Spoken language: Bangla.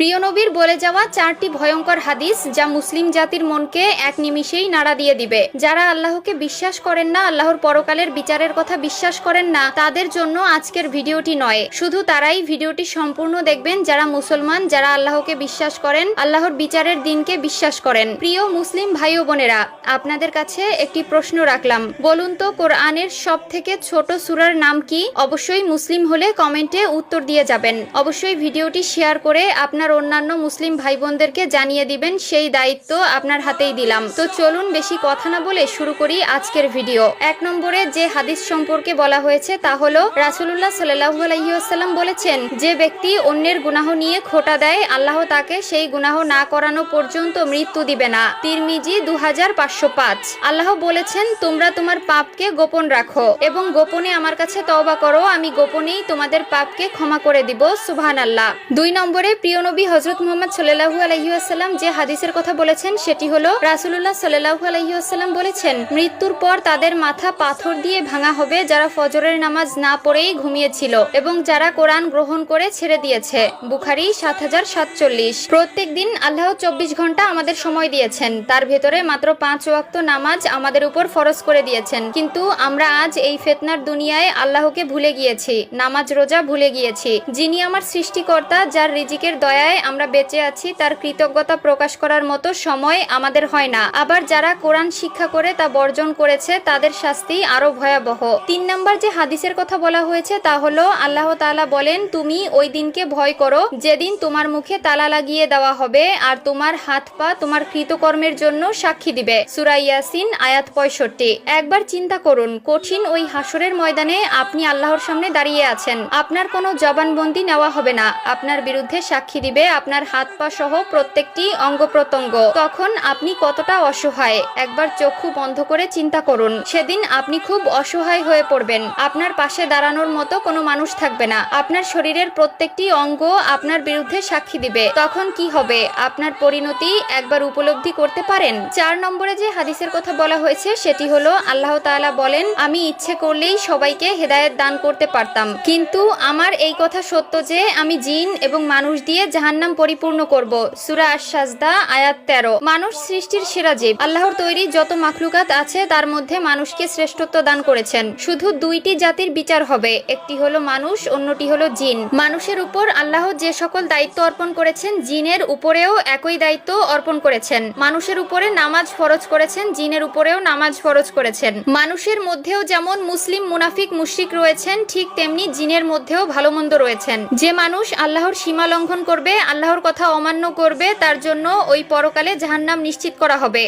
প্রিয় নবীর বলে যাওয়া 4টি ভয়ঙ্কর হাদিস যা মুসলিম জাতির মনকে এক নিমিষেই নাড়া দিয়ে দিবে। যারা আল্লাহকে বিশ্বাস করেন না, আল্লাহর পরকালের বিচারের কথা বিশ্বাস করেন না, তাদের জন্য আজকের ভিডিওটি নয়। শুধু তারাই ভিডিওটি সম্পূর্ণ দেখবেন যারা মুসলমান, যারা আল্লাহকে বিশ্বাস করেন, আল্লাহর বিচারের দিনকে বিশ্বাস করেন। প্রিয় মুসলিম ভাই ও বোনেরা, আপনাদের কাছে একটি প্রশ্ন রাখলাম। বলুন তো, কোরআনের সব থেকে ছোট সূরার নাম কি? অবশ্যই মুসলিম হলে কমেন্টে উত্তর দিয়ে যাবেন। অবশ্যই ভিডিওটি শেয়ার করে আপনার অন্যান্য মুসলিম ভাই বোনদেরকে জানিয়ে দিবেন, সেই দায়িত্ব আপনার হাতেই দিলাম। তো চলুন বেশি কথা না বলে শুরু করি আজকের ভিডিও। 1 নম্বরে যে হাদিস সম্পর্কে বলা হয়েছে তা হলো রাসূলুল্লাহ সাল্লাল্লাহু আলাইহি ওয়াসাল্লাম বলেছেন, যে ব্যক্তি অন্যের গুনাহ নিয়ে খোঁটা দেয়, আল্লাহ তাকে সেই গুনাহ না করানো পর্যন্ত মৃত্যু দিবে না। তিরমিজি 2505। আল্লাহ বলেছেন, তোমরা তোমার পাপকে গোপন রাখো এবং গোপনে আমার কাছে তওবা করো, আমি গোপনেই তোমাদের পাপকে ক্ষমা করে দিব। সুবহানাল্লাহ। 2 নম্বরে প্রিয় নবী হযরত মুহাম্মদ সাল্লাল্লাহু আলাইহি ওয়াসাল্লাম যে হাদিসের কথা বলেছেন সেটি হলো রাসূলুল্লাহ সাল্লাল্লাহু আলাইহি ওয়াসাল্লাম বলেছেন, মৃত্যুর পর তাদের মাথা পাথর দিয়ে ভাঙা হবে যারা ফজরের নামাজ না পড়েই ঘুমিয়েছিল এবং যারা কোরআন গ্রহণ করে ছেড়ে দিয়েছে। বুখারী 7047। প্রত্যেক দিন আল্লাহ 24 ঘন্টা আমাদের সময় দিয়েছেন, তার ভেতরে মাত্র 5 ওয়াক্ত নামাজ আমাদের উপর ফরজ করে দিয়েছেন। কিন্তু আমরা আজ এই ফিতনার দুনিয়ায় আল্লাহকে ভুলে গিয়েছি, নামাজ রোজা ভুলে গিয়েছি। যিনি আমার সৃষ্টিকর্তা, যার রিজিকের দয়ায় আমরা বেঁচে আছি, তার কৃতজ্ঞতা প্রকাশ করার মতো সময় আমাদের হয় না। আবার যারা কোরআন শিক্ষা করে তা বর্জন করেছে, তাদের শাস্তি আরো ভয়াবহ। 3 নম্বর যে হাদিসের কথা বলা হয়েছে তা হলো আল্লাহ তাআলা বলেন, তুমি ওই দিনকে ভয় করো যেদিন তোমার মুখে তালা লাগিয়ে দেওয়া হবে আর তোমার হাত পা তোমার কৃতকর্মের জন্য সাক্ষী দিবে। সূরা ইয়াসিন আয়াত 65। একবার চিন্তা করুন, কঠিন ওই হাসরের ময়দানে আপনি আল্লাহর সামনে দাঁড়িয়ে আছেন, আপনার কোনো জবানবন্দি নেওয়া হবে না, আপনার বিরুদ্ধে সাক্ষী দিবে আপনার হাত পা সহ প্রত্যেকটি অঙ্গ প্রত্যঙ্গ। তখন আপনি কতটা অসহায় একবার চক্ষু বন্ধ করে চিন্তা করুন। সেদিন আপনি খুব অসহায় হয়ে পড়বেন, আপনার পাশে দাঁড়ানোর মতো কোনো মানুষ থাকবে না, আপনার শরীরের প্রত্যেকটি অঙ্গ আপনার বিরুদ্ধে সাক্ষী দিবে। তখন কি হবে আপনার পরিণতি একবার উপলব্ধি করতে পারেন? 4 নম্বরে যে হাদিসের কথা বলা হয়েছে সেটি হলো আল্লাহ তাআলা বলেন, আমি ইচ্ছে করলেই সবাইকে হেদায়েত দান করতে পারতাম, কিন্তু আমার এই কথা সত্য যে আমি জিন এবং মানুষ দিয়ে জাহান্নাম পরিপূর্ণ করব। সূরা আশ-সাজদা আয়াত 13। মানুষ সৃষ্টির সেরা জীব। আল্লাহর তৈরি যত মাখলুকাত আছে তার মধ্যে মানুষকে শ্রেষ্ঠত্ব দান করেছেন। শুধু 2টি জাতির বিচার হবে, একটি হলো মানুষ, অন্যটি হলো জিন। মানুষের উপর আল্লাহ যে সকল দায়িত্ব অর্পণ করেছেন, জিনের উপরেও একই দায়িত্ব অর্পণ করেছেন। মানুষের উপরে নামাজ ফরজ করেছেন, জিনের উপরেও নামাজ ফরজ করেছেন। মানুষের মধ্যেও যেমন মুসলিম, মুনাফিক, মুশরিক রয়েছেন, ঠিক তেমনি জিনের মধ্যেও ভালো মন্দ রয়েছেন। যে মানুষ আল্লাহর সীমা লঙ্ঘন করবে, আল্লাহর কথা অমান্য করবে, তার জন্য ওই পরকালে জাহান্নাম নিশ্চিত করা হবে।